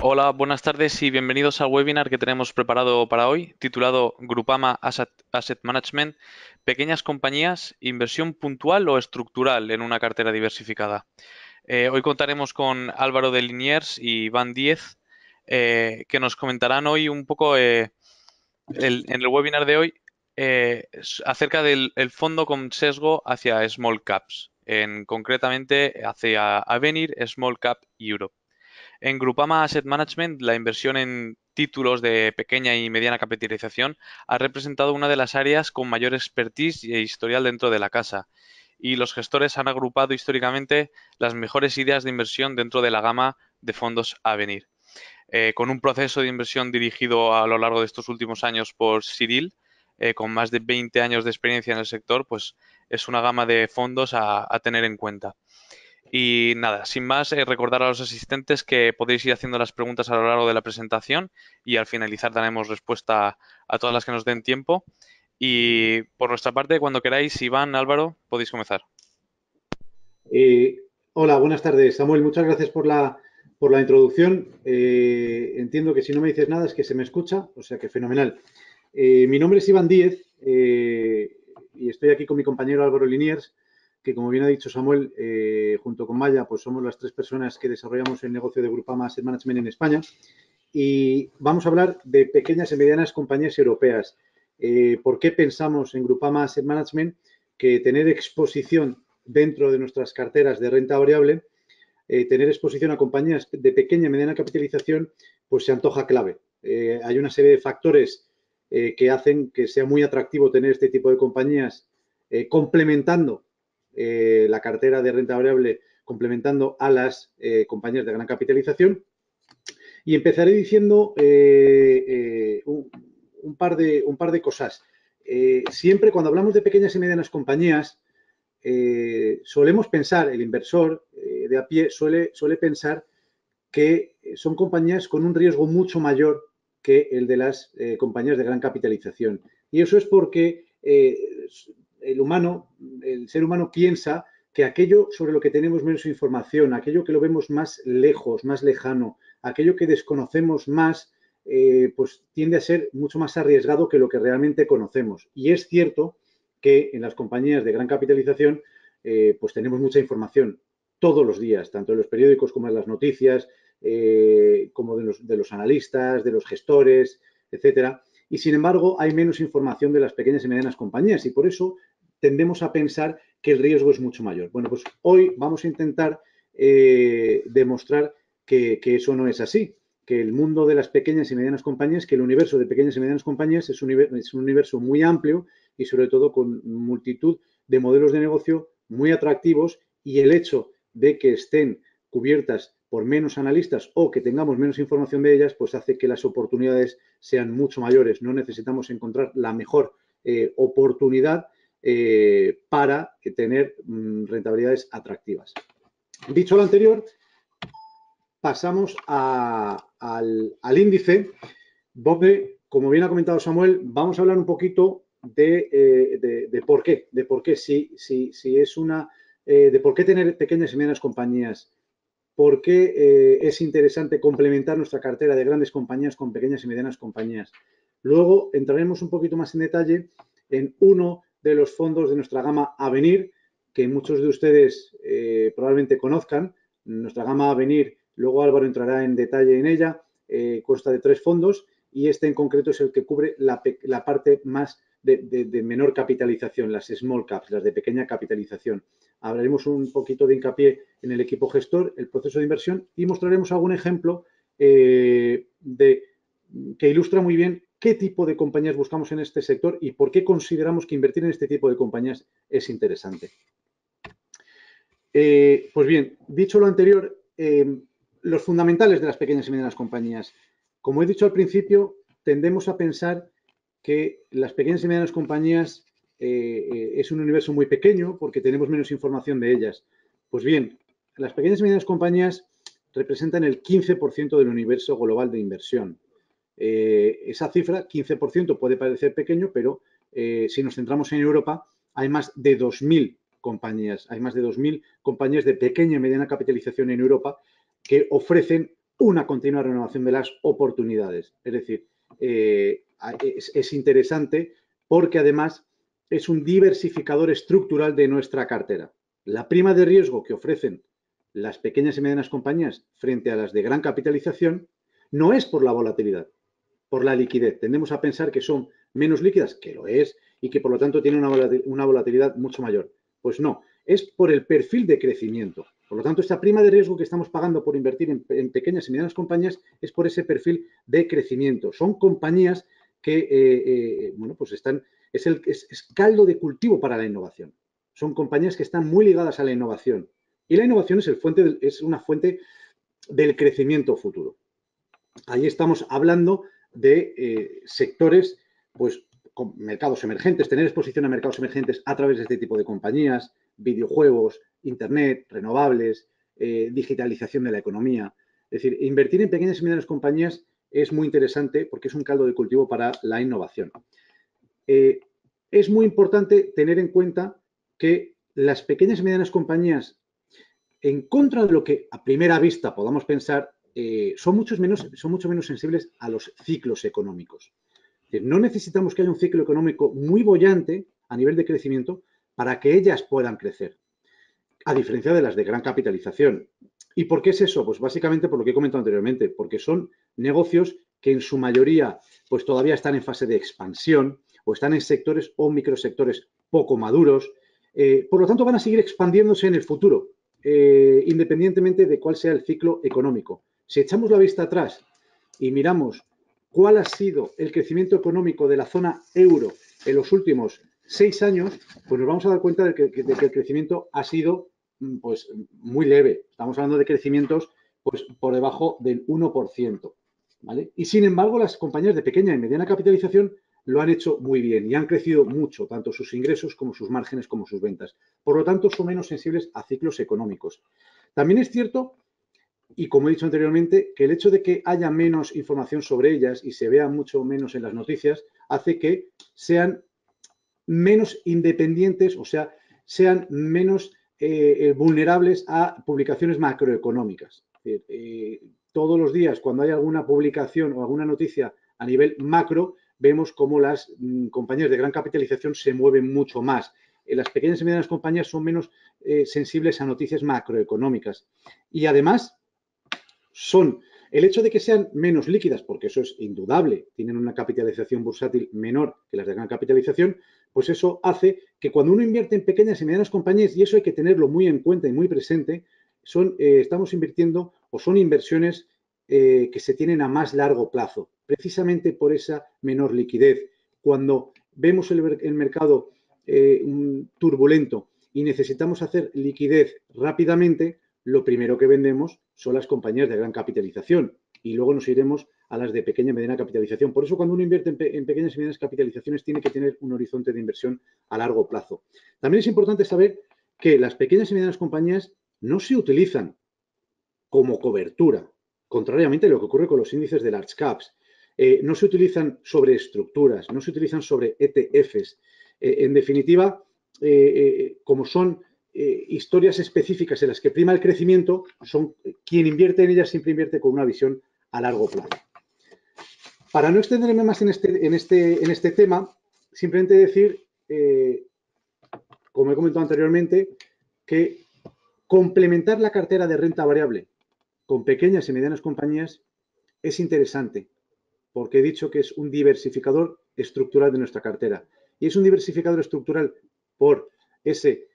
Hola, buenas tardes y bienvenidos al webinar que tenemos preparado para hoy, titulado Grupama Asset Management, pequeñas compañías, inversión puntual o estructural en una cartera diversificada. Hoy contaremos con Álvaro de Liniers y Iván Díez, que nos comentarán hoy un poco en el webinar de hoy acerca del el fondo con sesgo hacia small caps, concretamente hacia Avenir Small Cap Europe. En Grupama Asset Management, la inversión en títulos de pequeña y mediana capitalización ha representado una de las áreas con mayor expertise e historial dentro de la casa, y los gestores han agrupado históricamente las mejores ideas de inversión dentro de la gama de fondos a venir. Con un proceso de inversión dirigido a lo largo de estos últimos años por Cyril, con más de 20 años de experiencia en el sector, pues es una gama de fondos a tener en cuenta. Y nada, sin más, recordar a los asistentes que podéis ir haciendo las preguntas a lo largo de la presentación y al finalizar daremos respuesta a todas las que nos den tiempo. Y por nuestra parte, cuando queráis, Iván, Álvaro, podéis comenzar. Eh, Hola, buenas tardes, Samuel. Muchas gracias por la introducción. Entiendo que si no me dices nada es que se me escucha, o sea que fenomenal. Mi nombre es Iván Díez y estoy aquí con mi compañero Álvaro Liniers, que como bien ha dicho Samuel, junto con Maya, pues somos las tres personas que desarrollamos el negocio de Grupama Asset Management en España. Y vamos a hablar de pequeñas y medianas compañías europeas. ¿Por qué pensamos en Grupama Asset Management que tener exposición dentro de nuestras carteras de renta variable, tener exposición a compañías de pequeña y mediana capitalización, pues se antoja clave? Hay una serie de factores que hacen que sea muy atractivo tener este tipo de compañías complementando la cartera de renta variable, complementando a las compañías de gran capitalización. Y empezaré diciendo un par de cosas. Siempre cuando hablamos de pequeñas y medianas compañías, solemos pensar, el inversor de a pie suele pensar que son compañías con un riesgo mucho mayor que el de las compañías de gran capitalización. Y eso es porque el ser humano piensa que aquello sobre lo que tenemos menos información, aquello que lo vemos más lejos, más lejano, aquello que desconocemos más, pues tiende a ser mucho más arriesgado que lo que realmente conocemos. Y es cierto que en las compañías de gran capitalización, pues tenemos mucha información todos los días, tanto en los periódicos como en las noticias, como de los analistas, de los gestores, etcétera. Y sin embargo, hay menos información de las pequeñas y medianas compañías y por eso tendemos a pensar que el riesgo es mucho mayor. Bueno, pues hoy vamos a intentar demostrar que eso no es así, que el mundo de las pequeñas y medianas compañías, que el universo de pequeñas y medianas compañías es un universo muy amplio y sobre todo con multitud de modelos de negocio muy atractivos, y el hecho de que estén cubiertas por menos analistas o que tengamos menos información de ellas, pues hace que las oportunidades sean mucho mayores. No necesitamos encontrar la mejor oportunidad para tener rentabilidades atractivas. Dicho lo anterior, pasamos al índice, donde, como bien ha comentado Samuel, vamos a hablar un poquito de por qué, si es una, de por qué tener pequeñas y medianas compañías, por qué es interesante complementar nuestra cartera de grandes compañías con pequeñas y medianas compañías. Luego entraremos un poquito más en detalle en uno de los fondos de nuestra gama Avenir, que muchos de ustedes probablemente conozcan. Nuestra gama Avenir, luego Álvaro entrará en detalle en ella, consta de 3 fondos y este en concreto es el que cubre la parte más de menor capitalización, las small caps, las de pequeña capitalización. Hablaremos un poquito de hincapié en el equipo gestor, el proceso de inversión y mostraremos algún ejemplo que ilustra muy bien qué tipo de compañías buscamos en este sector y por qué consideramos que invertir en este tipo de compañías es interesante. Pues bien, dicho lo anterior, los fundamentales de las pequeñas y medianas compañías. Como he dicho al principio, tendemos a pensar que las pequeñas y medianas compañías es un universo muy pequeño porque tenemos menos información de ellas. Pues bien, las pequeñas y medianas compañías representan el 15% del universo global de inversión. Esa cifra, 15%, puede parecer pequeño, pero si nos centramos en Europa, hay más de 2.000 compañías, hay más de 2.000 compañías de pequeña y mediana capitalización en Europa que ofrecen una continua renovación de las oportunidades. Es decir, es interesante porque además es un diversificador estructural de nuestra cartera. La prima de riesgo que ofrecen las pequeñas y medianas compañías frente a las de gran capitalización no es por la volatilidad, por la liquidez. Tendemos a pensar que son menos líquidas, que lo es, y que por lo tanto tienen una volatilidad mucho mayor. Pues no, es por el perfil de crecimiento. Por lo tanto, esta prima de riesgo que estamos pagando por invertir en pequeñas y medianas compañías es por ese perfil de crecimiento. Son compañías que, bueno, pues es caldo de cultivo para la innovación. Son compañías que están muy ligadas a la innovación. Y la innovación es una fuente del crecimiento futuro. Ahí estamos hablando de sectores, pues, con mercados emergentes, tener exposición a mercados emergentes a través de este tipo de compañías, videojuegos, Internet, renovables, digitalización de la economía. Es decir, invertir en pequeñas y medianas compañías es muy interesante porque es un caldo de cultivo para la innovación. Es muy importante tener en cuenta que las pequeñas y medianas compañías, en contra de lo que a primera vista podamos pensar, son mucho menos sensibles a los ciclos económicos. No necesitamos que haya un ciclo económico muy boyante a nivel de crecimiento para que ellas puedan crecer, a diferencia de las de gran capitalización. ¿Y por qué es eso? Pues básicamente por lo que he comentado anteriormente, porque son negocios que en su mayoría pues todavía están en fase de expansión o están en sectores o microsectores poco maduros. Por lo tanto, van a seguir expandiéndose en el futuro, independientemente de cuál sea el ciclo económico. Si echamos la vista atrás y miramos cuál ha sido el crecimiento económico de la zona euro en los últimos 6 años, pues nos vamos a dar cuenta de que el crecimiento ha sido pues muy leve. Estamos hablando de crecimientos pues por debajo del 1%, ¿vale? Y sin embargo, las compañías de pequeña y mediana capitalización lo han hecho muy bien y han crecido mucho, tanto sus ingresos como sus márgenes como sus ventas. Por lo tanto, son menos sensibles a ciclos económicos. También es cierto, y como he dicho anteriormente, que el hecho de que haya menos información sobre ellas y se vea mucho menos en las noticias hace que sean menos independientes, o sea, sean menos vulnerables a publicaciones macroeconómicas. Todos los días, cuando hay alguna publicación o alguna noticia a nivel macro, vemos cómo las compañías de gran capitalización se mueven mucho más. Las pequeñas y medianas compañías son menos sensibles a noticias macroeconómicas. Y además, son el hecho de que sean menos líquidas, porque eso es indudable, tienen una capitalización bursátil menor que las de gran capitalización, pues eso hace que cuando uno invierte en pequeñas y medianas compañías, y eso hay que tenerlo muy en cuenta y muy presente, estamos invirtiendo o son inversiones que se tienen a más largo plazo, precisamente por esa menor liquidez. Cuando vemos el mercado turbulento y necesitamos hacer liquidez rápidamente, lo primero que vendemos son las compañías de gran capitalización y luego nos iremos a las de pequeña y mediana capitalización. Por eso, cuando uno invierte en pequeñas y medianas capitalizaciones, tiene que tener un horizonte de inversión a largo plazo. También es importante saber que las pequeñas y medianas compañías no se utilizan como cobertura, contrariamente a lo que ocurre con los índices de large caps. No se utilizan sobre estructuras, no se utilizan sobre ETFs. En definitiva, como son historias específicas en las que prima el crecimiento, son quien invierte en ellas siempre invierte con una visión a largo plazo. Para no extenderme más en este tema, simplemente decir, como he comentado anteriormente, que complementar la cartera de renta variable con pequeñas y medianas compañías es interesante, porque he dicho que es un diversificador estructural de nuestra cartera. Y es un diversificador estructural por ese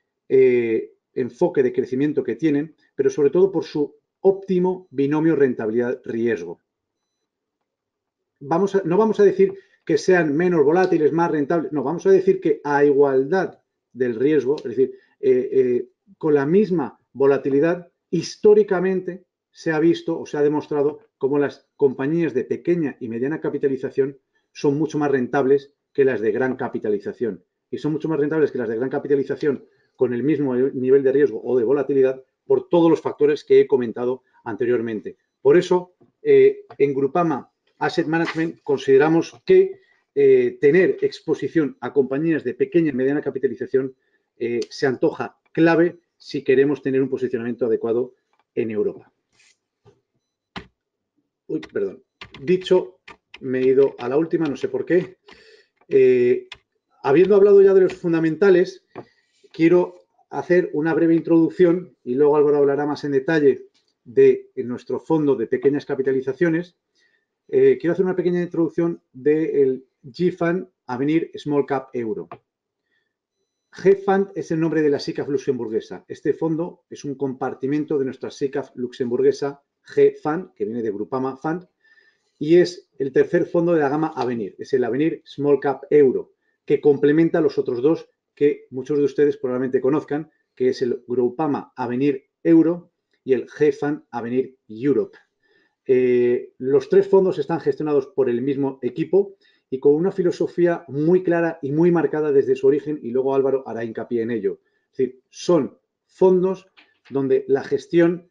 enfoque de crecimiento que tienen, pero sobre todo por su óptimo binomio rentabilidad-riesgo. No vamos a decir que sean menos volátiles, más rentables, no, vamos a decir que a igualdad del riesgo, es decir, con la misma volatilidad, históricamente se ha visto o se ha demostrado cómo las compañías de pequeña y mediana capitalización son mucho más rentables que las de gran capitalización. Y son mucho más rentables que las de gran capitalización con el mismo nivel de riesgo o de volatilidad por todos los factores que he comentado anteriormente. Por eso, en Grupama Asset Management consideramos que tener exposición a compañías de pequeña y mediana capitalización se antoja clave si queremos tener un posicionamiento adecuado en Europa. Uy, perdón. Dicho, me he ido a la última, no sé por qué. Habiendo hablado ya de los fundamentales, quiero hacer una breve introducción y luego Álvaro hablará más en detalle de nuestro fondo de pequeñas capitalizaciones. Quiero hacer una pequeña introducción del GFund Avenir Small Cap Euro. GFund es el nombre de la SICAF luxemburguesa. Este fondo es un compartimento de nuestra SICAF luxemburguesa GFund, que viene de Grupama Fund, y es el tercer fondo de la gama Avenir. Es el Avenir Small Cap Euro, que complementa a los otros dos que muchos de ustedes probablemente conozcan, que es el Grupama Avenir Euro y el GFund Avenir Europe. Los tres fondos están gestionados por el mismo equipo y con una filosofía muy clara y muy marcada desde su origen, y luego Álvaro hará hincapié en ello. Es decir, son fondos donde la gestión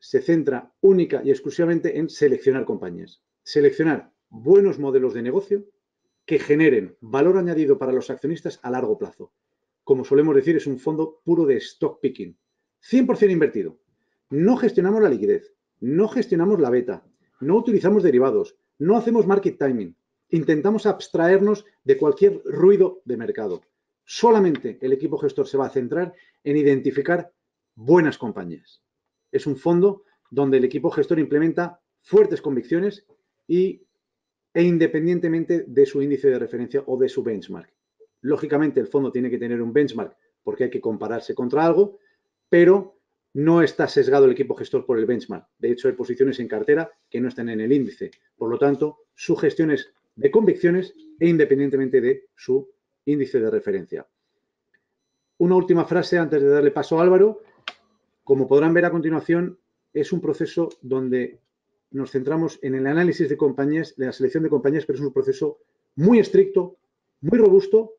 se centra única y exclusivamente en seleccionar compañías. Seleccionar buenos modelos de negocio que generen valor añadido para los accionistas a largo plazo. Como solemos decir, es un fondo puro de stock picking. 100% invertido. No gestionamos la liquidez, no gestionamos la beta, no utilizamos derivados, no hacemos market timing. Intentamos abstraernos de cualquier ruido de mercado. Solamente el equipo gestor se va a centrar en identificar buenas compañías. Es un fondo donde el equipo gestor implementa fuertes convicciones e independientemente de su índice de referencia o de su benchmark. Lógicamente, el fondo tiene que tener un benchmark porque hay que compararse contra algo, pero no está sesgado el equipo gestor por el benchmark. De hecho, hay posiciones en cartera que no están en el índice. Por lo tanto, su gestión es de convicciones e independientemente de su índice de referencia. Una última frase antes de darle paso a Álvaro. Como podrán ver a continuación, es un proceso donde nos centramos en el análisis de compañías, de la selección de compañías, pero es un proceso muy estricto, muy robusto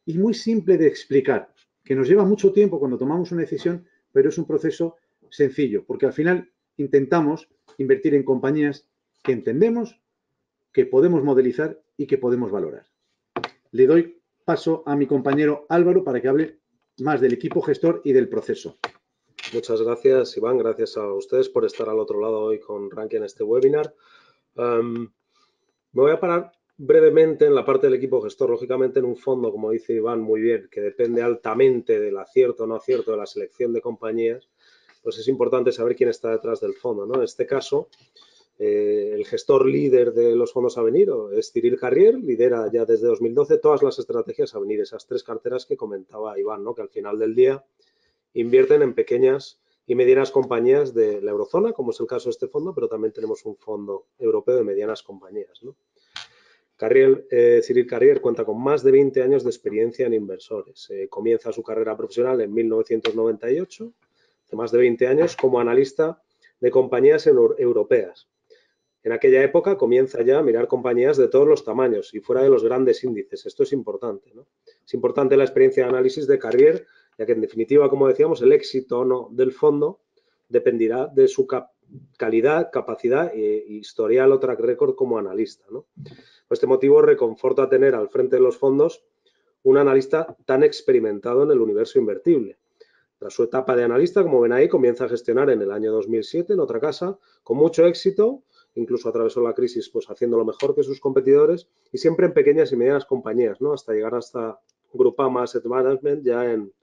y muy simple de explicar, que nos lleva mucho tiempo cuando tomamos una decisión, pero es un proceso sencillo, porque al final intentamos invertir en compañías que entendemos, que podemos modelizar y que podemos valorar. Le doy paso a mi compañero Álvaro para que hable más del equipo gestor y del proceso. Muchas gracias, Iván. Gracias a ustedes por estar al otro lado hoy con Rankia en este webinar. Me voy a parar brevemente en la parte del equipo gestor. Lógicamente, en un fondo, como dice Iván muy bien, que depende altamente del acierto o no acierto de la selección de compañías, pues es importante saber quién está detrás del fondo, ¿no? En este caso, el gestor líder de los fondos Avenir es Cyril Carrier, lidera ya desde 2012 todas las estrategias Avenir, esas tres carteras que comentaba Iván, ¿no? Que al final del día invierten en pequeñas y medianas compañías de la eurozona, como es el caso de este fondo, pero también tenemos un fondo europeo de medianas compañías, ¿no? Cyril Carrier cuenta con más de 20 años de experiencia en inversores. Comienza su carrera profesional en 1998, hace más de 20 años, como analista de compañías europeas. En aquella época comienza ya a mirar compañías de todos los tamaños y fuera de los grandes índices. Esto es importante, ¿no? Es importante la experiencia de análisis de Carrier, ya que en definitiva, como decíamos, el éxito o no del fondo dependerá de su calidad, capacidad e historial o track record como analista, ¿no? Por este motivo, reconforta tener al frente de los fondos un analista tan experimentado en el universo invertible. Tras su etapa de analista, como ven ahí, comienza a gestionar en el año 2007 en otra casa, con mucho éxito, incluso atravesó la crisis pues haciendo lo mejor que sus competidores y siempre en pequeñas y medianas compañías, ¿no? Hasta llegar hasta Grupama Asset Management ya en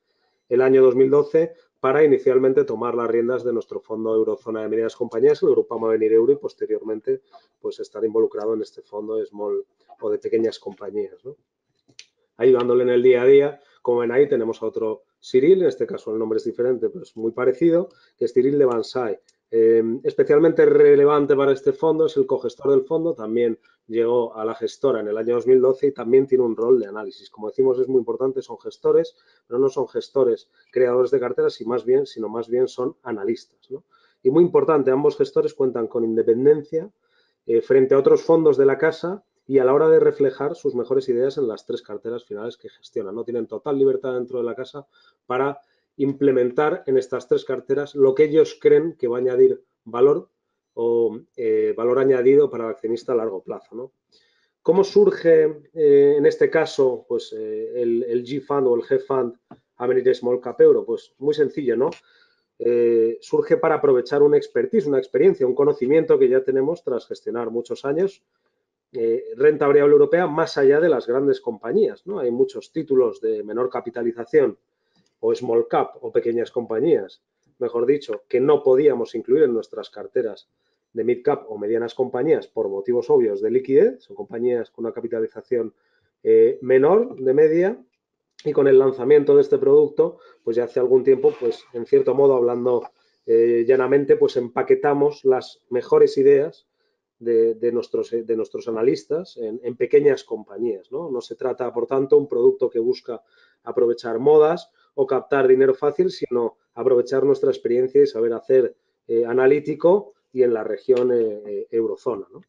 el año 2012 para inicialmente tomar las riendas de nuestro fondo Eurozona de medianas compañías, el Grupama Avenir Euro, y posteriormente pues estar involucrado en este fondo de small o de pequeñas compañías, ¿no? Ayudándole en el día a día. Como ven ahí, tenemos a otro Cyril, en este caso el nombre es diferente, pero es muy parecido, que es Cyril Levansay. Especialmente relevante para este fondo es el cogestor del fondo, también llegó a la gestora en el año 2012 y también tiene un rol de análisis. Como decimos, es muy importante, son gestores, pero no son gestores creadores de carteras, sino más bien son analistas, ¿no? Y muy importante, ambos gestores cuentan con independencia frente a otros fondos de la casa y a la hora de reflejar sus mejores ideas en las tres carteras finales que gestionan, ¿no? Tienen total libertad dentro de la casa para implementar en estas tres carteras lo que ellos creen que va a añadir valor o valor añadido para el accionista a largo plazo, ¿no? ¿Cómo surge en este caso pues, el G-Fund o el G-Fund Avenir Small Cap Euro? Pues muy sencillo, ¿no? surge para aprovechar una expertise, una experiencia, un conocimiento que ya tenemos tras gestionar muchos años renta variable europea más allá de las grandes compañías, ¿no? Hay muchos títulos de menor capitalización o small cap o pequeñas compañías, mejor dicho, que no podíamos incluir en nuestras carteras de mid cap o medianas compañías por motivos obvios de liquidez, son compañías con una capitalización menor de media, y con el lanzamiento de este producto, pues ya hace algún tiempo, pues en cierto modo, hablando llanamente, pues empaquetamos las mejores ideas de nuestros analistas en pequeñas compañías, ¿no? No se trata, por tanto, un producto que busca aprovechar modas o captar dinero fácil, sino aprovechar nuestra experiencia y saber hacer analítico y en la región eurozona, ¿no?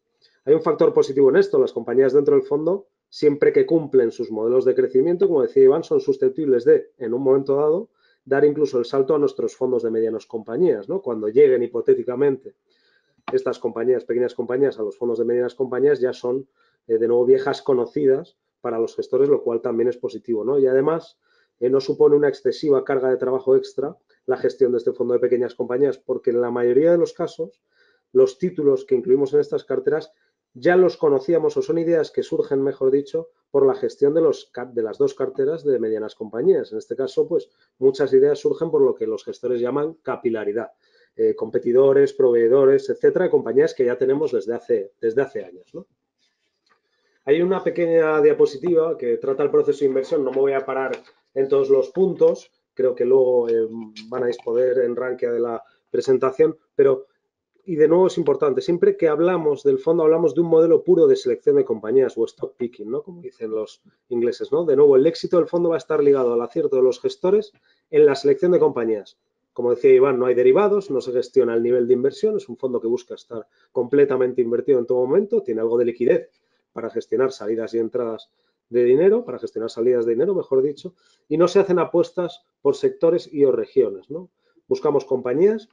Hay un factor positivo en esto, las compañías dentro del fondo, siempre que cumplen sus modelos de crecimiento, como decía Iván, son susceptibles de, en un momento dado, dar incluso el salto a nuestros fondos de medianas compañías, ¿no? Cuando lleguen hipotéticamente estas compañías, pequeñas compañías, a los fondos de medianas compañías, ya son de nuevo viejas conocidas para los gestores, lo cual también es positivo, ¿no? Y además no supone una excesiva carga de trabajo extra la gestión de este fondo de pequeñas compañías, porque en la mayoría de los casos los títulos que incluimos en estas carteras ya los conocíamos o son ideas que surgen, mejor dicho, por la gestión de las dos carteras de medianas compañías. En este caso, pues muchas ideas surgen por lo que los gestores llaman capilaridad. Competidores, proveedores, etcétera, de compañías que ya tenemos desde hace años, ¿no? Hay una pequeña diapositiva que trata el proceso de inversión, no me voy a parar en todos los puntos, creo que luego van a disponer en Rankia de la presentación, pero, y de nuevo es importante, siempre que hablamos del fondo hablamos de un modelo puro de selección de compañías o stock picking, ¿no? Como dicen los ingleses, ¿no? De nuevo, el éxito del fondo va a estar ligado al acierto de los gestores en la selección de compañías. Como decía Iván, no hay derivados, no se gestiona el nivel de inversión, es un fondo que busca estar completamente invertido en todo momento, tiene algo de liquidez para gestionar salidas y entradas de dinero, para gestionar salidas de dinero, mejor dicho, y no se hacen apuestas por sectores y o regiones, ¿no? Buscamos compañías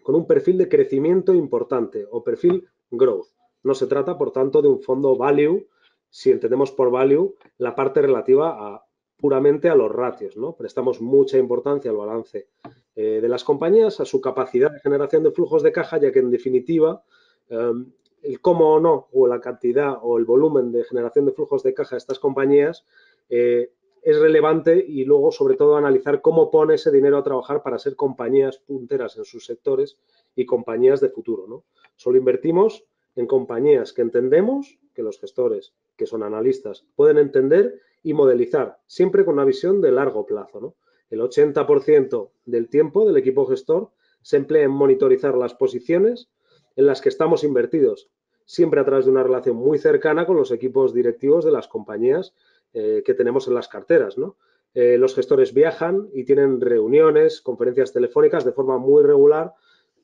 con un perfil de crecimiento importante o perfil growth. No se trata, por tanto, de un fondo value, si entendemos por value la parte relativa puramente a los ratios, ¿no? Prestamos mucha importancia al balance de las compañías, a su capacidad de generación de flujos de caja, ya que en definitiva el cómo o no, o la cantidad o el volumen de generación de flujos de caja de estas compañías es relevante y luego, sobre todo, analizar cómo pone ese dinero a trabajar para ser compañías punteras en sus sectores y compañías de futuro, ¿no? Solo invertimos en compañías que entendemos, que los gestores, que son analistas, pueden entender y modelizar, siempre con una visión de largo plazo, ¿no? El 80% del tiempo del equipo gestor se emplea en monitorizar las posiciones en las que estamos invertidos, siempre a través de una relación muy cercana con los equipos directivos de las compañías que tenemos en las carteras, ¿no? Los gestores viajan y tienen reuniones, conferencias telefónicas de forma muy regular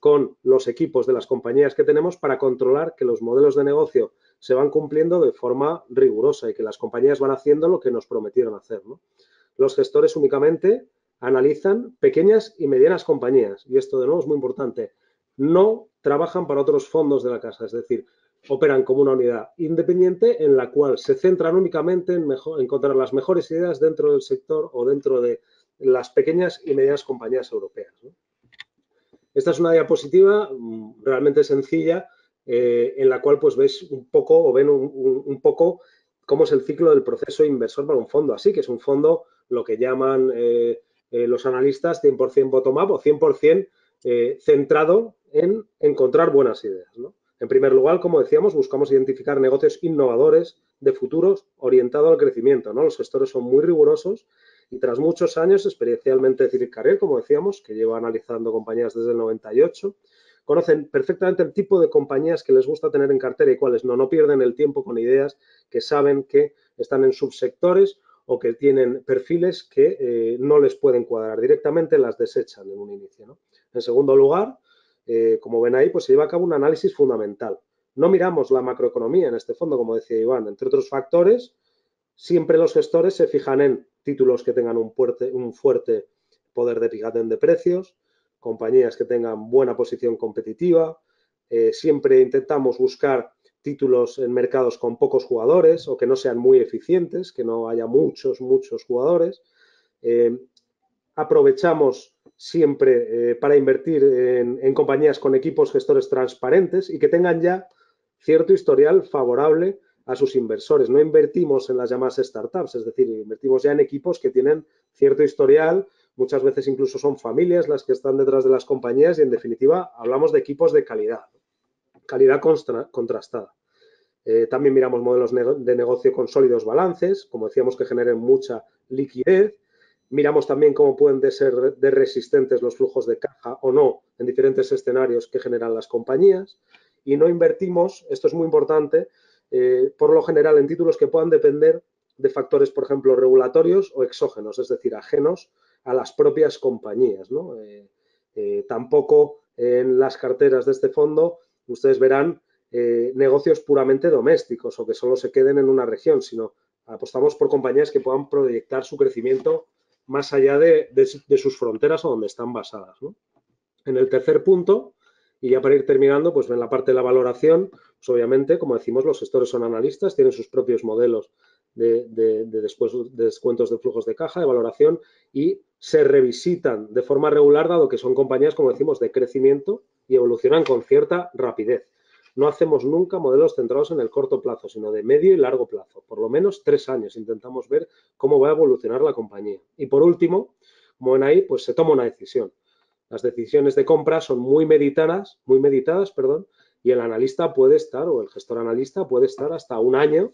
con los equipos de las compañías que tenemos para controlar que los modelos de negocio se van cumpliendo de forma rigurosa y que las compañías van haciendo lo que nos prometieron hacer, ¿no? Los gestores únicamente analizan pequeñas y medianas compañías y esto de nuevo es muy importante. No trabajan para otros fondos de la casa, es decir, operan como una unidad independiente en la cual se centran únicamente en encontrar las mejores ideas dentro del sector o dentro de las pequeñas y medianas compañías europeas, ¿no? Esta es una diapositiva realmente sencilla en la cual pues ves un poco o ven un poco cómo es el ciclo del proceso inversor para un fondo así, que es un fondo lo que llaman los analistas 100% bottom-up o 100% centrado en encontrar buenas ideas, ¿no? En primer lugar, como decíamos, buscamos identificar negocios innovadores de futuros orientados al crecimiento, ¿no? Los gestores son muy rigurosos y tras muchos años, experiencialmente Cyril Carrel, como decíamos, que lleva analizando compañías desde el 98, conocen perfectamente el tipo de compañías que les gusta tener en cartera y cuáles no. No pierden el tiempo con ideas que saben que están en subsectores o que tienen perfiles que no les pueden cuadrar. Directamente las desechan en un inicio, ¿no? En segundo lugar, como ven ahí, pues se lleva a cabo un análisis fundamental. No miramos la macroeconomía en este fondo, como decía Iván, entre otros factores, siempre los gestores se fijan en títulos que tengan un fuerte poder de fijación de precios, compañías que tengan buena posición competitiva, siempre intentamos buscar títulos en mercados con pocos jugadores o que no sean muy eficientes, que no haya muchos jugadores. Aprovechamos siempre para invertir en compañías con equipos gestores transparentes y que tengan ya cierto historial favorable a sus inversores. No invertimos en las llamadas startups, es decir, invertimos ya en equipos que tienen cierto historial, muchas veces incluso son familias las que están detrás de las compañías y, en definitiva, hablamos de equipos de calidad contrastada. También miramos modelos de negocio con sólidos balances, como decíamos, que generen mucha liquidez. Miramos también cómo pueden ser de resistentes los flujos de caja o no en diferentes escenarios que generan las compañías. Y no invertimos, esto es muy importante, por lo general en títulos que puedan depender de factores, por ejemplo, regulatorios o exógenos, es decir, ajenos a las propias compañías, ¿no? Tampoco en las carteras de este fondo ustedes verán negocios puramente domésticos o que solo se queden en una región, sino apostamos por compañías que puedan proyectar su crecimiento más allá de sus fronteras o donde están basadas, ¿no? En el tercer punto, y ya para ir terminando, pues en la parte de la valoración, pues obviamente, como decimos, los gestores son analistas, tienen sus propios modelos de descuentos de flujos de caja, de valoración, y se revisitan de forma regular, dado que son compañías, como decimos, de crecimiento y evolucionan con cierta rapidez. No hacemos nunca modelos centrados en el corto plazo, sino de medio y largo plazo. Por lo menos 3 años intentamos ver cómo va a evolucionar la compañía. Y por último, como ven ahí, pues se toma una decisión. Las decisiones de compra son muy meditadas, y el analista puede estar, o el gestor analista puede estar hasta un año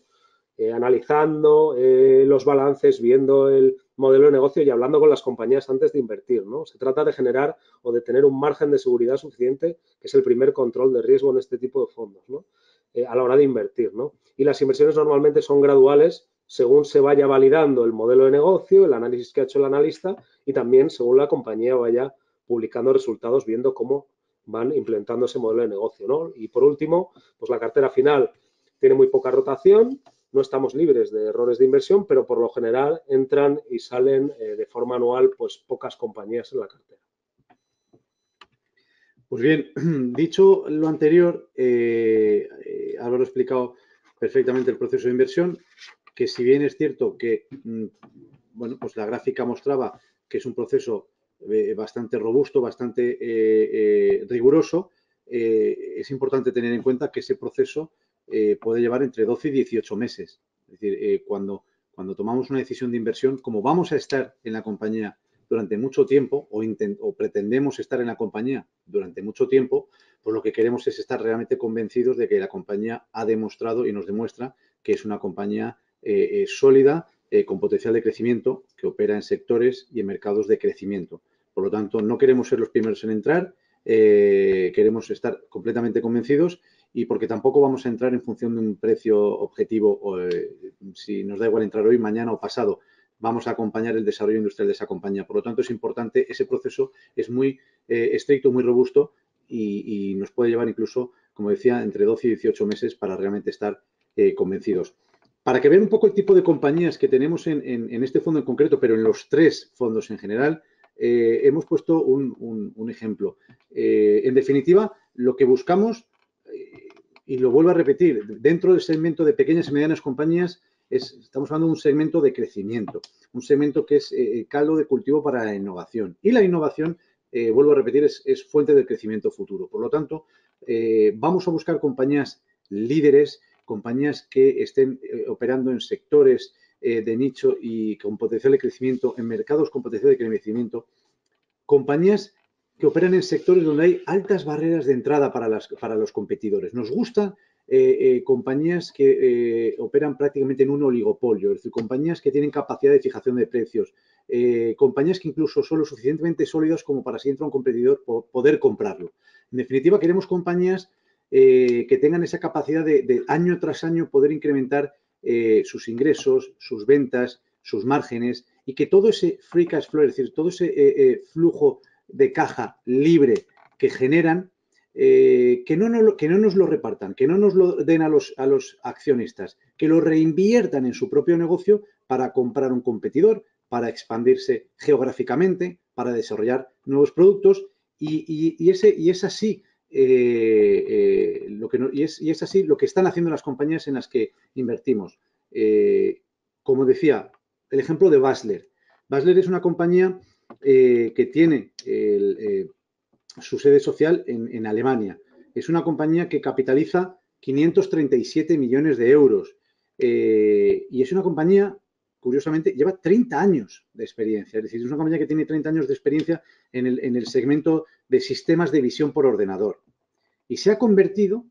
analizando los balances, viendo el modelo de negocio y hablando con las compañías antes de invertir, ¿no? Se trata de generar o de tener un margen de seguridad suficiente, que es el primer control de riesgo en este tipo de fondos, ¿no? A la hora de invertir, ¿no? Y las inversiones normalmente son graduales según se vaya validando el modelo de negocio, el análisis que ha hecho el analista y también según la compañía vaya publicando resultados, viendo cómo van implementando ese modelo de negocio, ¿no? Y por último, pues la cartera final tiene muy poca rotación, no estamos libres de errores de inversión, pero por lo general entran y salen de forma anual pues pocas compañías en la cartera. Pues bien, dicho lo anterior, Álvaro ha explicado perfectamente el proceso de inversión, que si bien es cierto que, bueno, pues la gráfica mostraba que es un proceso bastante robusto, bastante riguroso, es importante tener en cuenta que ese proceso puede llevar entre 12 y 18 meses. Es decir, cuando tomamos una decisión de inversión, como vamos a estar en la compañía durante mucho tiempo o pretendemos estar en la compañía durante mucho tiempo, pues lo que queremos es estar realmente convencidos de que la compañía ha demostrado y nos demuestra que es una compañía sólida, con potencial de crecimiento, que opera en sectores y en mercados de crecimiento. Por lo tanto, no queremos ser los primeros en entrar, queremos estar completamente convencidos y porque tampoco vamos a entrar en función de un precio objetivo, si nos da igual entrar hoy, mañana o pasado. Vamos a acompañar el desarrollo industrial de esa compañía. Por lo tanto, es importante, ese proceso es muy estricto, muy robusto y nos puede llevar incluso, como decía, entre 12 y 18 meses para realmente estar convencidos. Para que vean un poco el tipo de compañías que tenemos en este fondo en concreto, pero en los 3 fondos en general, hemos puesto un ejemplo. En definitiva, lo que buscamos, y lo vuelvo a repetir, dentro del segmento de pequeñas y medianas compañías, estamos hablando de un segmento de crecimiento, un segmento que es caldo de cultivo para la innovación. Y la innovación, vuelvo a repetir, es fuente de crecimiento futuro. Por lo tanto, vamos a buscar compañías líderes, compañías que estén operando en sectores de nicho y con potencial de crecimiento, en mercados con potencial de crecimiento, compañías que operan en sectores donde hay altas barreras de entrada para los competidores. Nos gustan compañías que operan prácticamente en un oligopolio, es decir, compañías que tienen capacidad de fijación de precios, compañías que incluso son lo suficientemente sólidas como para si entra un competidor poder comprarlo. En definitiva, queremos compañías que tengan esa capacidad de año tras año poder incrementar sus ingresos, sus ventas, sus márgenes y que todo ese free cash flow, es decir, todo ese flujo de caja libre que generan, que no nos lo repartan, que no nos lo den a los accionistas, que lo reinviertan en su propio negocio para comprar un competidor, para expandirse geográficamente, para desarrollar nuevos productos y es así. Es así lo que están haciendo las compañías en las que invertimos. Como decía, el ejemplo de Basler. Basler es una compañía que tiene su sede social en Alemania. Es una compañía que capitaliza 537 millones de euros y es una compañía, curiosamente, lleva 30 años de experiencia. Es decir, es una compañía que tiene 30 años de experiencia en el segmento de sistemas de visión por ordenador y se ha convertido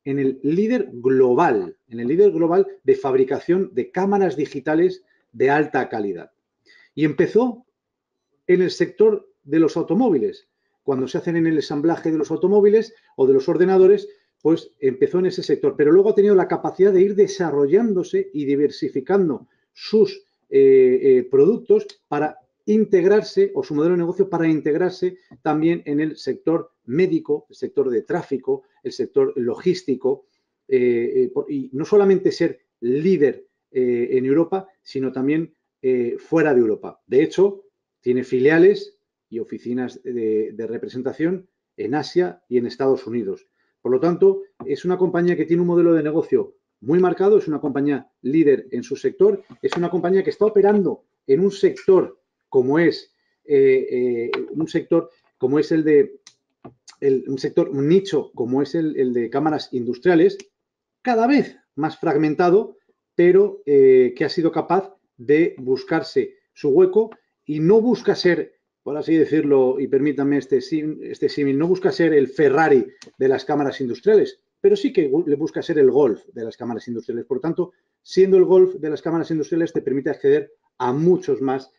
en el líder global de fabricación de cámaras digitales de alta calidad. Y empezó en el sector de los automóviles. Cuando se hacen en el ensamblaje de los automóviles o de los ordenadores, pues empezó en ese sector. Pero luego ha tenido la capacidad de ir desarrollándose y diversificando sus productos para integrarse, o su modelo de negocio para integrarse también en el sector médico, el sector de tráfico, el sector logístico, y no solamente ser líder en Europa, sino también fuera de Europa. De hecho, tiene filiales y oficinas de representación en Asia y en Estados Unidos. Por lo tanto, es una compañía que tiene un modelo de negocio muy marcado, es una compañía líder en su sector, es una compañía que está operando en un sector como es un nicho como es el de cámaras industriales, cada vez más fragmentado, pero que ha sido capaz de buscarse su hueco y no busca ser, por así decirlo, y permítanme este símil, no busca ser el Ferrari de las cámaras industriales, pero sí que le busca ser el Golf de las cámaras industriales. Por tanto, siendo el Golf de las cámaras industriales, te permite acceder a muchos más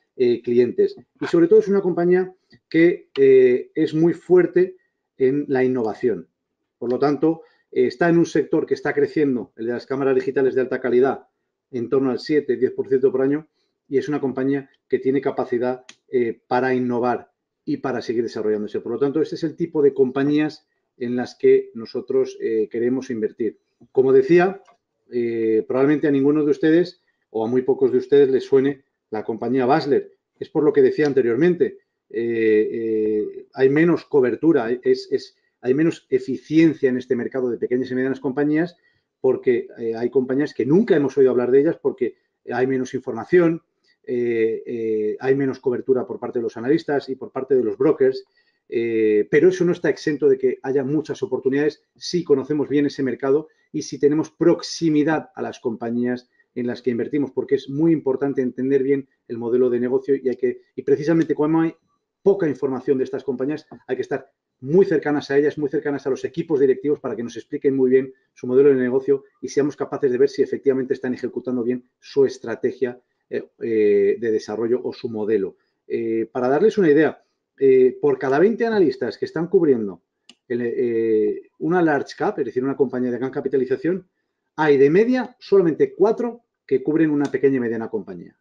clientes. Y sobre todo es una compañía que es muy fuerte en la innovación. Por lo tanto, está en un sector que está creciendo, el de las cámaras digitales de alta calidad, en torno al 7-10% por año, y es una compañía que tiene capacidad para innovar y para seguir desarrollándose. Por lo tanto, este es el tipo de compañías en las que nosotros queremos invertir. Como decía, probablemente a ninguno de ustedes o a muy pocos de ustedes les suene la compañía Basler. Es por lo que decía anteriormente. Hay menos cobertura, hay menos eficiencia en este mercado de pequeñas y medianas compañías porque hay compañías que nunca hemos oído hablar de ellas porque hay menos información, hay menos cobertura por parte de los analistas y por parte de los brokers, pero eso no está exento de que haya muchas oportunidades si conocemos bien ese mercado y si tenemos proximidad a las compañías en las que invertimos, porque es muy importante entender bien el modelo de negocio y precisamente cuando hay poca información de estas compañías, hay que estar muy cercanas a ellas, muy cercanas a los equipos directivos para que nos expliquen muy bien su modelo de negocio y seamos capaces de ver si efectivamente están ejecutando bien su estrategia de desarrollo o su modelo. Para darles una idea, por cada 20 analistas que están cubriendo una large cap, es decir, una compañía de gran capitalización, hay de media solamente 4 que cubren una pequeña y mediana compañía.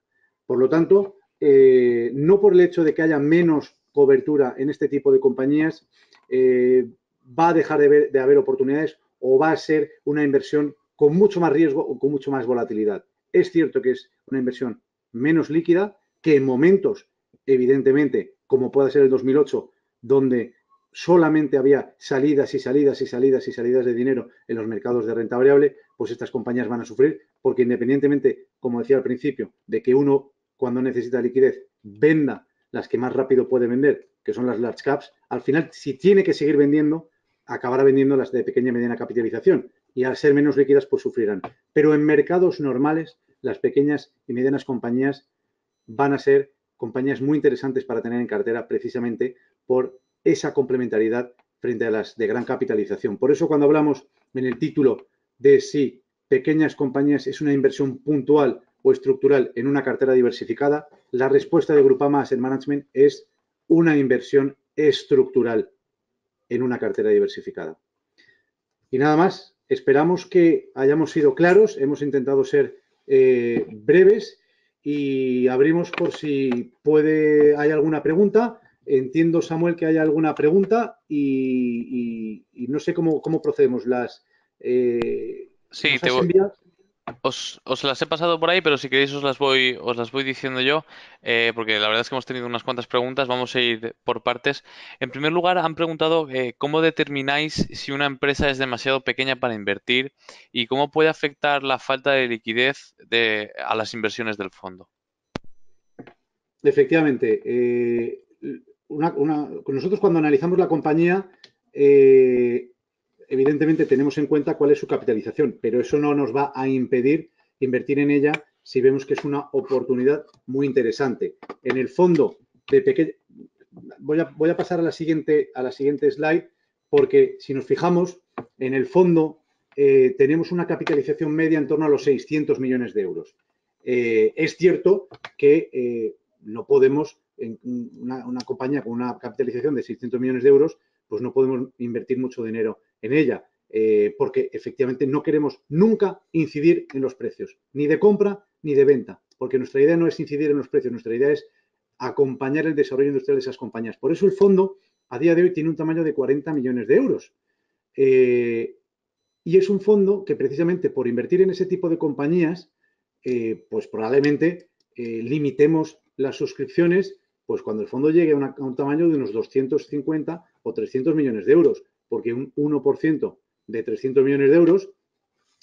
Por lo tanto, no por el hecho de que haya menos cobertura en este tipo de compañías, va a dejar de haber oportunidades o va a ser una inversión con mucho más riesgo o con mucho más volatilidad. Es cierto que es una inversión menos líquida, que en momentos, evidentemente, como puede ser el 2008, donde solamente había salidas y salidas y salidas y salidas de dinero en los mercados de renta variable, pues estas compañías van a sufrir porque independientemente, como decía al principio, de que uno cuando necesita liquidez venda las que más rápido puede vender, que son las large caps, al final si tiene que seguir vendiendo, acabará vendiendo las de pequeña y mediana capitalización y al ser menos líquidas pues sufrirán. Pero en mercados normales, las pequeñas y medianas compañías van a ser compañías muy interesantes para tener en cartera precisamente por esa complementariedad frente a las de gran capitalización. Por eso cuando hablamos en el título de si pequeñas compañías es una inversión puntual o estructural en una cartera diversificada, la respuesta de Grupama Asset Management es una inversión estructural en una cartera diversificada. Y nada más, esperamos que hayamos sido claros, hemos intentado ser breves y abrimos por si hay alguna pregunta. Entiendo, Samuel, que hay alguna pregunta y no sé cómo procedemos. Sí, ¿Nos has enviado? os las he pasado por ahí, pero si queréis os las voy diciendo yo, porque la verdad es que hemos tenido unas cuantas preguntas, vamos a ir por partes. En primer lugar, han preguntado cómo determináis si una empresa es demasiado pequeña para invertir y cómo puede afectar la falta de liquidez a las inversiones del fondo. Efectivamente. Nosotros cuando analizamos la compañía, evidentemente tenemos en cuenta cuál es su capitalización, pero eso no nos va a impedir invertir en ella si vemos que es una oportunidad muy interesante. En el fondo de pequeño, voy a pasar a la siguiente slide, porque si nos fijamos, en el fondo tenemos una capitalización media en torno a los 600 millones de euros. Es cierto que no podemos, en una compañía con una capitalización de 600 millones de euros, pues no podemos invertir mucho dinero en ella, porque efectivamente no queremos nunca incidir en los precios, ni de compra ni de venta, porque nuestra idea no es incidir en los precios, nuestra idea es acompañar el desarrollo industrial de esas compañías. Por eso el fondo a día de hoy tiene un tamaño de 40 millones de euros. Y es un fondo que precisamente por invertir en ese tipo de compañías, pues probablemente limitemos las suscripciones, pues cuando el fondo llegue a un tamaño de unos 250 o 300 millones de euros, porque un 1% de 300 millones de euros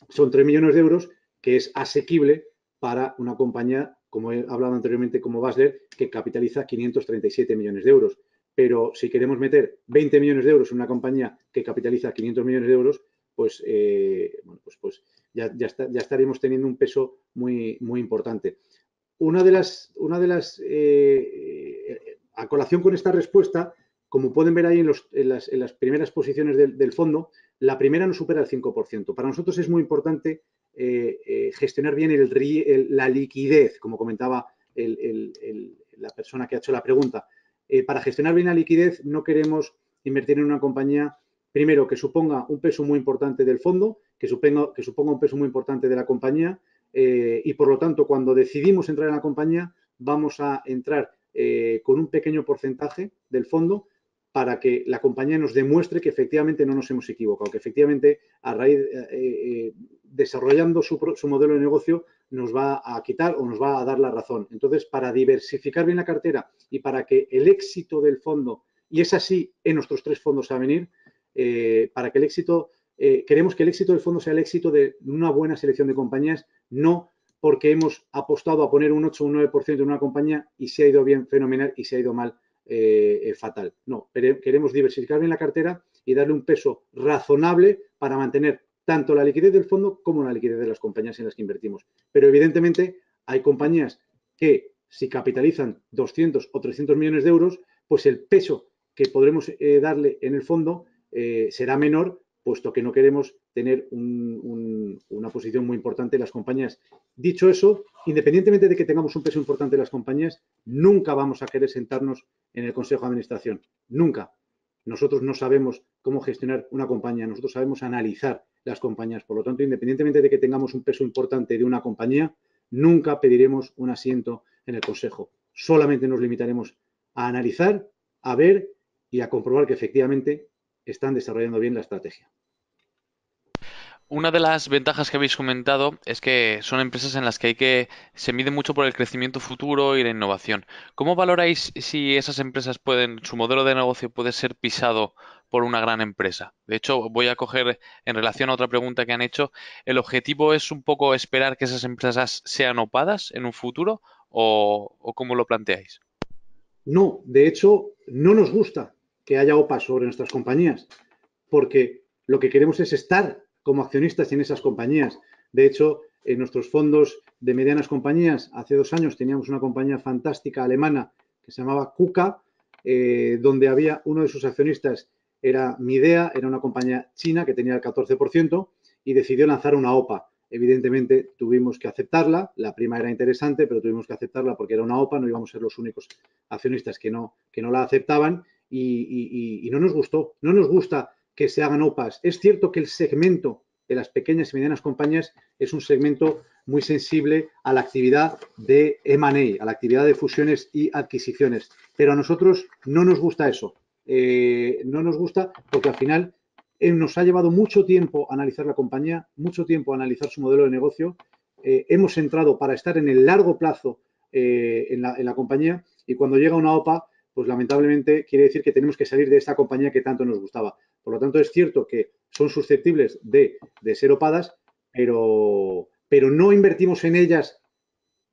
son 3 millones de euros, que es asequible para una compañía, como he hablado anteriormente, como Basler, que capitaliza 537 millones de euros. Pero si queremos meter 20 millones de euros en una compañía que capitaliza 500 millones de euros, pues, pues ya estaríamos teniendo un peso muy, muy importante. Una de las a colación con esta respuesta, como pueden ver ahí en las primeras posiciones del fondo, la primera no supera el 5%. Para nosotros es muy importante gestionar bien la liquidez, como comentaba la persona que ha hecho la pregunta. Para gestionar bien la liquidez no queremos invertir en una compañía, primero, que suponga un peso muy importante del fondo, que suponga un peso muy importante de la compañía, y por lo tanto, cuando decidimos entrar en la compañía, vamos a entrar con un pequeño porcentaje del fondo para que la compañía nos demuestre que efectivamente no nos hemos equivocado, que efectivamente a raíz desarrollando su modelo de negocio nos va a quitar o nos va a dar la razón. Entonces, para diversificar bien la cartera y para que el éxito del fondo, y es así en nuestros 3 fondos a venir, para que el éxito, queremos que el éxito del fondo sea el éxito de una buena selección de compañías, no porque hemos apostado a poner un 8 o un 9% en una compañía y se ha ido bien, fenomenal, y se ha ido mal, fatal. No, queremos diversificar bien la cartera y darle un peso razonable para mantener tanto la liquidez del fondo como la liquidez de las compañías en las que invertimos. Pero evidentemente hay compañías que si capitalizan 200 o 300 millones de euros, pues el peso que podremos darle en el fondo será menor, puesto que no queremos tener una posición muy importante en las compañías. Dicho eso, independientemente de que tengamos un peso importante en las compañías, nunca vamos a querer sentarnos en el Consejo de Administración. Nunca. Nosotros no sabemos cómo gestionar una compañía, nosotros sabemos analizar las compañías. Por lo tanto, independientemente de que tengamos un peso importante de una compañía, nunca pediremos un asiento en el Consejo. Solamente nos limitaremos a analizar, a ver y a comprobar que efectivamente están desarrollando bien la estrategia. Una de las ventajas que habéis comentado es que son empresas en las que se mide mucho por el crecimiento futuro y la innovación. ¿Cómo valoráis si esas empresas su modelo de negocio puede ser pisado por una gran empresa? De hecho, voy a coger en relación a otra pregunta que han hecho, ¿el objetivo es un poco esperar que esas empresas sean opadas en un futuro o cómo lo planteáis? No, de hecho, no nos gusta que haya OPA sobre nuestras compañías, porque lo que queremos es estar como accionistas en esas compañías. De hecho, en nuestros fondos de medianas compañías, hace 2 años teníamos una compañía fantástica alemana que se llamaba KUKA, donde había uno de sus accionistas, era Midea, era una compañía china que tenía el 14% y decidió lanzar una OPA. Evidentemente tuvimos que aceptarla, la prima era interesante, pero tuvimos que aceptarla porque era una OPA, no íbamos a ser los únicos accionistas que no la aceptaban y no nos gustó. No nos gusta que se hagan OPAs. Es cierto que el segmento de las pequeñas y medianas compañías es un segmento muy sensible a la actividad de M&A, a la actividad de fusiones y adquisiciones, pero a nosotros no nos gusta eso. No nos gusta porque al final nos ha llevado mucho tiempo analizar la compañía, mucho tiempo analizar su modelo de negocio. Hemos entrado para estar en el largo plazo en la compañía y cuando llega una OPA, pues lamentablemente quiere decir que tenemos que salir de esta compañía que tanto nos gustaba. Por lo tanto, es cierto que son susceptibles de ser opadas, pero no invertimos en ellas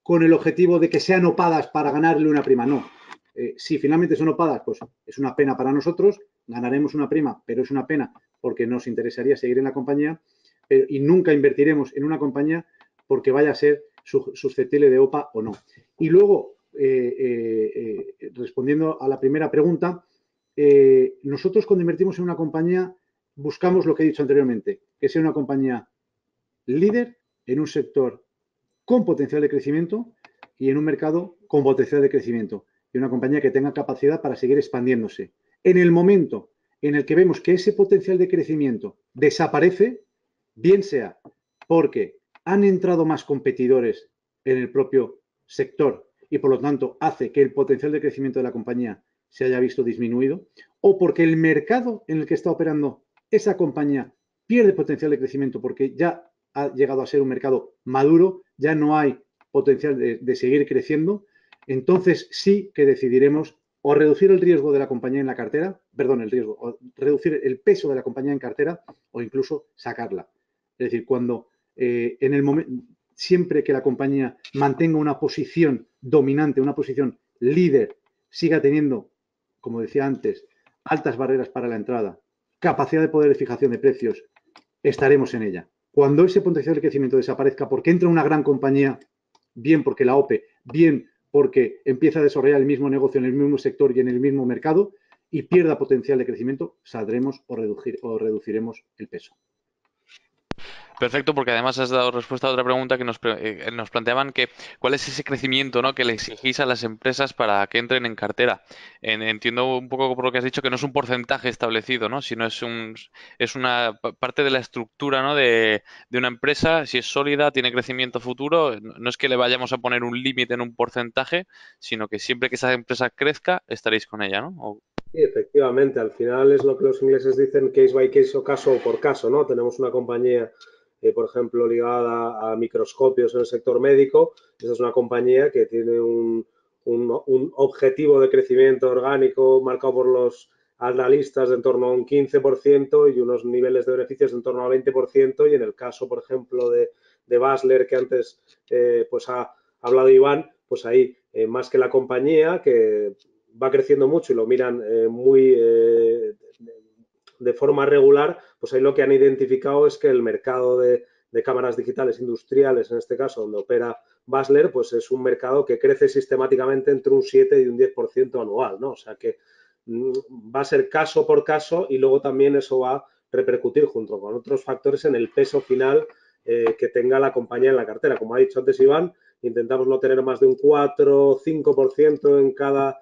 con el objetivo de que sean opadas para ganarle una prima, no. Si finalmente son opadas, pues es una pena para nosotros, ganaremos una prima, pero es una pena porque nos interesaría seguir en la compañía y nunca invertiremos en una compañía porque vaya a ser susceptible de OPA o no. Y luego, respondiendo a la primera pregunta, nosotros cuando invertimos en una compañía buscamos lo que he dicho anteriormente, que sea una compañía líder en un sector con potencial de crecimiento y en un mercado con potencial de crecimiento y una compañía que tenga capacidad para seguir expandiéndose. En el momento en el que vemos que ese potencial de crecimiento desaparece, bien sea porque han entrado más competidores en el propio sector y por lo tanto hace que el potencial de crecimiento de la compañía se haya visto disminuido, o porque el mercado en el que está operando esa compañía pierde potencial de crecimiento porque ya ha llegado a ser un mercado maduro, ya no hay potencial de seguir creciendo, entonces sí que decidiremos o reducir el riesgo de la compañía en la cartera, o reducir el peso de la compañía en cartera o incluso sacarla. Es decir, cuando en el momento, siempre que la compañía mantenga una posición dominante, una posición líder, siga teniendo, como decía antes, altas barreras para la entrada, capacidad de poder de fijación de precios, estaremos en ella. Cuando ese potencial de crecimiento desaparezca porque entra una gran compañía, bien porque la OPE, bien porque empieza a desarrollar el mismo negocio en el mismo sector y en el mismo mercado y pierda potencial de crecimiento, saldremos o reduciremos el peso. Perfecto, porque además has dado respuesta a otra pregunta que nos planteaban que cuál es ese crecimiento, ¿no?, que le exigís a las empresas para que entren en cartera. Entiendo un poco por lo que has dicho que no es un porcentaje establecido, ¿no?, sino es una parte de la estructura, ¿no?, de una empresa. Si es sólida, tiene crecimiento futuro, no es que le vayamos a poner un límite en un porcentaje, sino que siempre que esa empresa crezca, estaréis con ella, ¿no? Sí, efectivamente, al final es lo que los ingleses dicen case by case o caso por caso, ¿no? Tenemos una compañía, por ejemplo, ligada a microscopios en el sector médico. Esa es una compañía que tiene un objetivo de crecimiento orgánico marcado por los analistas de en torno a un 15% y unos niveles de beneficios de en torno al 20%. Y en el caso, por ejemplo, de Basler, que antes pues ha hablado Iván, pues ahí, más que la compañía, que va creciendo mucho y lo miran de forma regular, pues ahí lo que han identificado es que el mercado de cámaras digitales industriales, en este caso, donde opera Basler, pues es un mercado que crece sistemáticamente entre un 7 y un 10% anual, ¿no? O sea que va a ser caso por caso y luego también eso va a repercutir junto con otros factores en el peso final que tenga la compañía en la cartera. Como ha dicho antes Iván, intentamos no tener más de un 4 o 5% en cada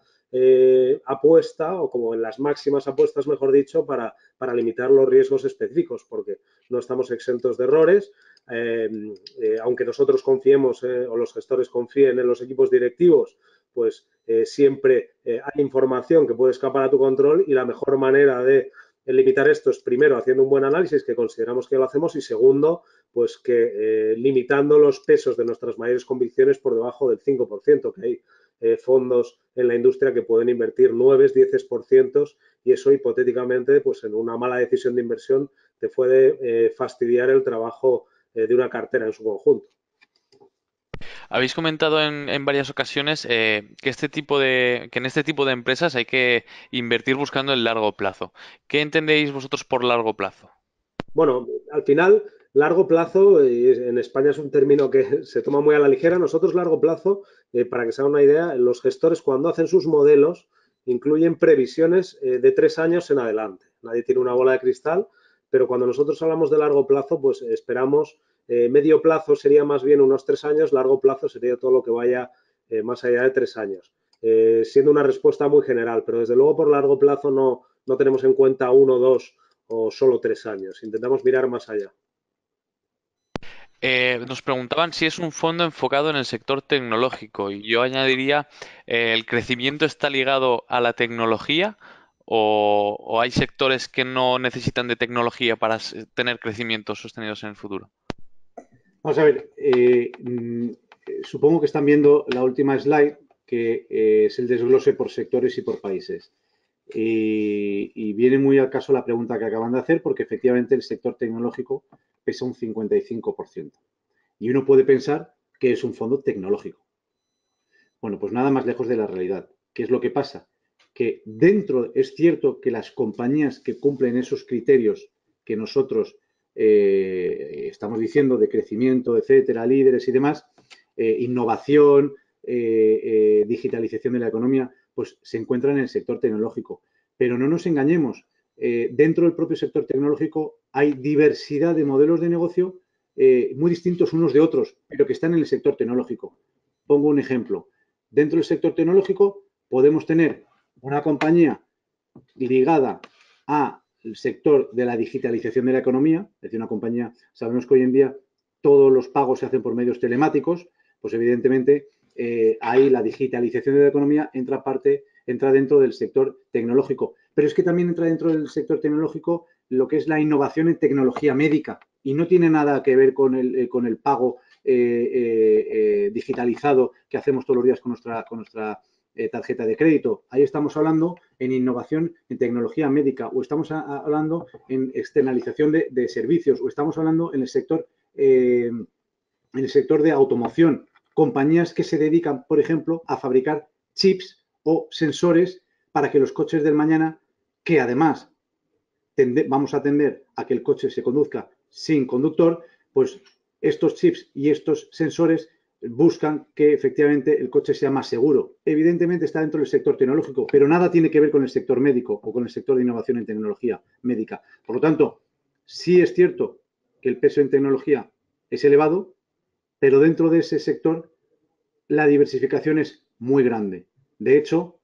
apuesta, o como en las máximas apuestas, mejor dicho, para limitar los riesgos específicos, porque no estamos exentos de errores. Aunque nosotros confiemos o los gestores confíen en los equipos directivos, pues siempre hay información que puede escapar a tu control y la mejor manera de limitar esto es primero haciendo un buen análisis, que consideramos que lo hacemos, y segundo, pues que limitando los pesos de nuestras mayores convicciones por debajo del 5%, que hay fondos en la industria que pueden invertir 9, 10% y eso hipotéticamente, pues en una mala decisión de inversión te puede fastidiar el trabajo de una cartera en su conjunto. Habéis comentado en varias ocasiones que en este tipo de empresas hay que invertir buscando el largo plazo. ¿Qué entendéis vosotros por largo plazo? Bueno, al final, largo plazo, en España es un término que se toma muy a la ligera. Nosotros, largo plazo, para que se haga una idea, los gestores cuando hacen sus modelos incluyen previsiones de 3 años en adelante. Nadie tiene una bola de cristal, pero cuando nosotros hablamos de largo plazo, pues esperamos, medio plazo sería más bien unos 3 años, largo plazo sería todo lo que vaya más allá de 3 años. Siendo una respuesta muy general, pero desde luego por largo plazo no tenemos en cuenta 1, 2 o solo 3 años. Intentamos mirar más allá. Nos preguntaban si es un fondo enfocado en el sector tecnológico y yo añadiría, ¿el crecimiento está ligado a la tecnología o hay sectores que no necesitan de tecnología para tener crecimientos sostenidos en el futuro? Vamos a ver, supongo que están viendo la última slide, que es el desglose por sectores y por países. Y viene muy al caso la pregunta que acaban de hacer, porque efectivamente el sector tecnológico pesa un 55%. Y uno puede pensar que es un fondo tecnológico. Bueno, pues nada más lejos de la realidad. ¿Qué es lo que pasa? Que dentro, es cierto que las compañías que cumplen esos criterios que nosotros estamos diciendo de crecimiento, etcétera, líderes y demás, innovación, digitalización de la economía, pues se encuentran en el sector tecnológico. Pero no nos engañemos, dentro del propio sector tecnológico hay diversidad de modelos de negocio muy distintos unos de otros, pero que están en el sector tecnológico. Pongo un ejemplo. Dentro del sector tecnológico podemos tener una compañía ligada al sector de la digitalización de la economía, es decir, una compañía, sabemos que hoy en día todos los pagos se hacen por medios telemáticos, pues evidentemente ahí la digitalización de la economía entra dentro del sector tecnológico. Pero es que también entra dentro del sector tecnológico lo que es la innovación en tecnología médica y no tiene nada que ver con el pago digitalizado que hacemos todos los días con nuestra tarjeta de crédito. Ahí estamos hablando en innovación en tecnología médica o estamos hablando en externalización de servicios o estamos hablando en el sector de automoción. Compañías que se dedican, por ejemplo, a fabricar chips o sensores para que los coches del mañana, que además vamos a tender a que el coche se conduzca sin conductor, pues estos chips y estos sensores buscan que efectivamente el coche sea más seguro. Evidentemente está dentro del sector tecnológico, pero nada tiene que ver con el sector médico o con el sector de innovación en tecnología médica. Por lo tanto, sí es cierto que el peso en tecnología es elevado, pero dentro de ese sector la diversificación es muy grande. De hecho,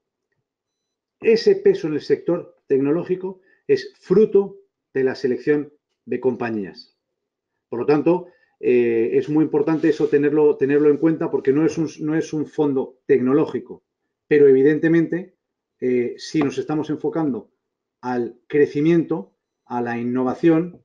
ese peso en el sector tecnológico es fruto de la selección de compañías. Por lo tanto, es muy importante eso tenerlo en cuenta porque no es un fondo tecnológico, pero evidentemente si nos estamos enfocando al crecimiento, a la innovación,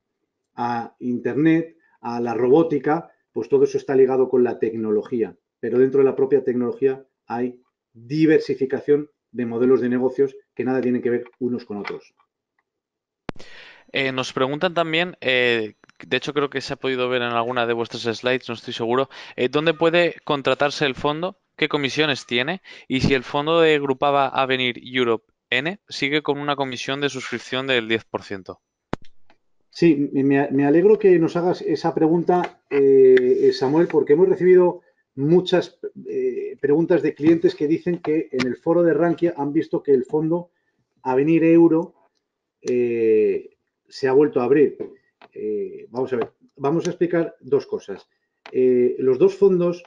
a Internet, a la robótica, pues todo eso está ligado con la tecnología. Pero dentro de la propia tecnología hay diversificación de modelos de negocios que nada tienen que ver unos con otros. Nos preguntan también, de hecho creo que se ha podido ver en alguna de vuestras slides, no estoy seguro, ¿dónde puede contratarse el fondo? ¿Qué comisiones tiene? Y si el fondo de Grupama Avenir Europe N sigue con una comisión de suscripción del 10%. Sí, me alegro que nos hagas esa pregunta, Samuel, porque hemos recibido muchas preguntas de clientes que dicen que en el foro de Rankia han visto que el fondo Avenir Euro se ha vuelto a abrir. Vamos a ver, vamos a explicar dos cosas. Los dos fondos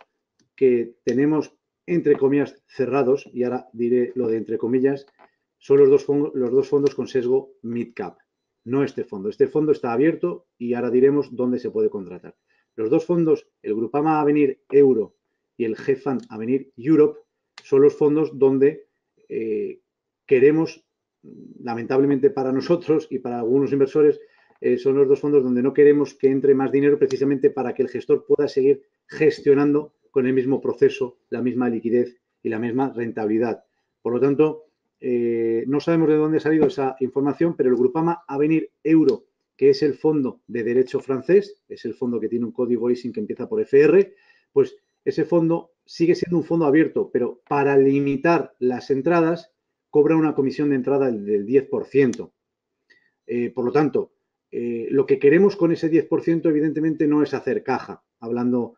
que tenemos, entre comillas, cerrados, y ahora diré lo de entre comillas, son los dos fondos con sesgo mid-cap, no este fondo. Este fondo está abierto y ahora diremos dónde se puede contratar. Los dos fondos, el Grupama Avenir Euro y el GEFAN Avenir Europe, son los fondos donde queremos, lamentablemente para nosotros y para algunos inversores, son los dos fondos donde no queremos que entre más dinero precisamente para que el gestor pueda seguir gestionando con el mismo proceso, la misma liquidez y la misma rentabilidad. Por lo tanto, no sabemos de dónde ha salido esa información, pero el Grupama Avenir Euro, que es el fondo de derecho francés, es el fondo que tiene un código ISIN que empieza por FR, pues ese fondo sigue siendo un fondo abierto, pero para limitar las entradas cobra una comisión de entrada del 10%. Por lo tanto, lo que queremos con ese 10% evidentemente no es hacer caja, hablando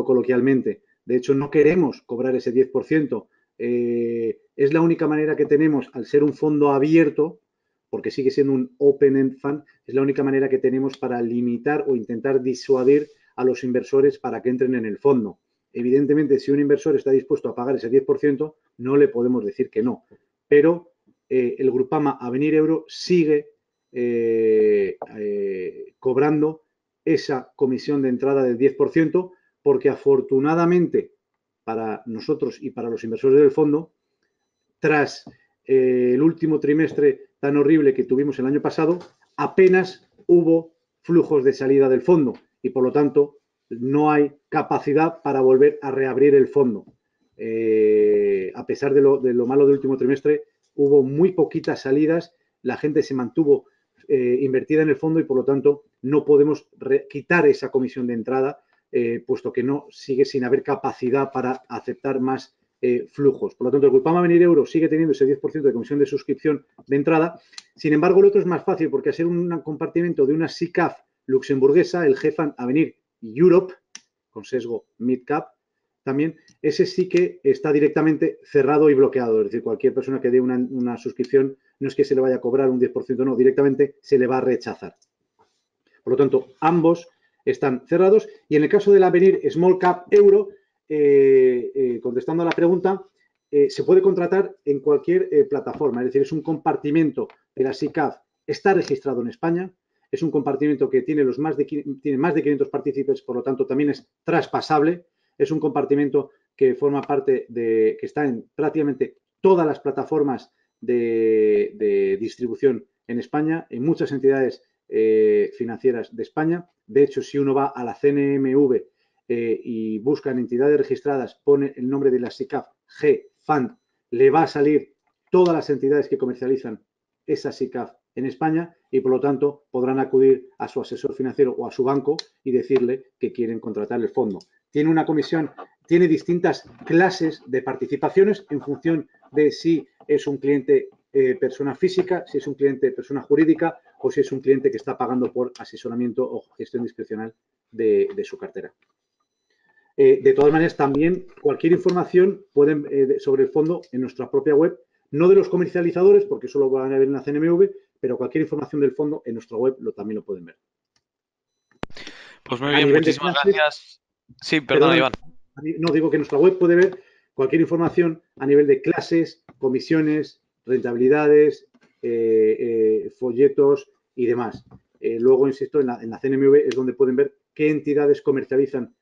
coloquialmente. De hecho, no queremos cobrar ese 10%. Es la única manera que tenemos, al ser un fondo abierto, porque sigue siendo un open-end fund, es la única manera que tenemos para limitar o intentar disuadir a los inversores para que entren en el fondo. Evidentemente, si un inversor está dispuesto a pagar ese 10%, no le podemos decir que no. Pero el Grupama Avenir Euro sigue cobrando esa comisión de entrada del 10%, porque afortunadamente para nosotros y para los inversores del fondo, tras el último trimestre tan horrible que tuvimos el año pasado, apenas hubo flujos de salida del fondo y por lo tanto no hay capacidad para volver a reabrir el fondo. A pesar de lo malo del último trimestre, hubo muy poquitas salidas, la gente se mantuvo invertida en el fondo y por lo tanto no podemos quitar esa comisión de entrada, puesto que no sigue sin haber capacidad para aceptar más flujos. Por lo tanto, el Grupama Avenir Euro sigue teniendo ese 10% de comisión de suscripción de entrada. Sin embargo, el otro es más fácil porque al ser un compartimento de una SICAV luxemburguesa, el GEFAN Avenir Europe, con sesgo mid-cap, también ese sí que está directamente cerrado y bloqueado. Es decir, cualquier persona que dé una suscripción no es que se le vaya a cobrar un 10%, no, directamente se le va a rechazar. Por lo tanto, ambos están cerrados. Y en el caso del Avenir Small Cap Euro, contestando a la pregunta, se puede contratar en cualquier plataforma. Es decir, es un compartimento de la SICAV, está registrado en España, es un compartimento que tiene tiene más de 500 partícipes, por lo tanto también es traspasable. Es un compartimento que forma parte que está en prácticamente todas las plataformas de distribución en España, en muchas entidades financieras de España. De hecho, si uno va a la CNMV y busca en entidades registradas, pone el nombre de la SICAV G-Fund, le va a salir todas las entidades que comercializan esa SICAV en España y, por lo tanto, podrán acudir a su asesor financiero o a su banco y decirle que quieren contratar el fondo. Tiene una comisión, tiene distintas clases de participaciones en función de si es un cliente persona física, si es un cliente persona jurídica o si es un cliente que está pagando por asesoramiento o gestión discrecional de su cartera. De todas maneras, también cualquier información sobre el fondo en nuestra propia web, no de los comercializadores, porque eso lo van a ver en la CNMV, pero cualquier información del fondo en nuestra web también lo pueden ver. Pues muy bien, muchísimas gracias. Sí, perdona, Iván. No, digo que en nuestra web puede ver cualquier información a nivel de clases, comisiones, rentabilidades, folletos y demás. Luego, insisto, en la CNMV es donde pueden ver qué entidades comercializan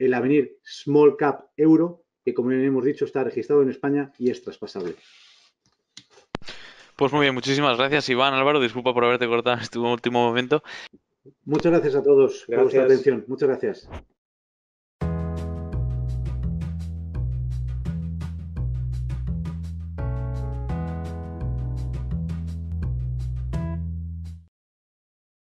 el Avenir Small Cap Euro, que como hemos dicho está registrado en España y es traspasable. Pues muy bien, muchísimas gracias, Iván. Álvaro, disculpa por haberte cortado en este último momento. Muchas gracias a todos por vuestra atención. Muchas gracias.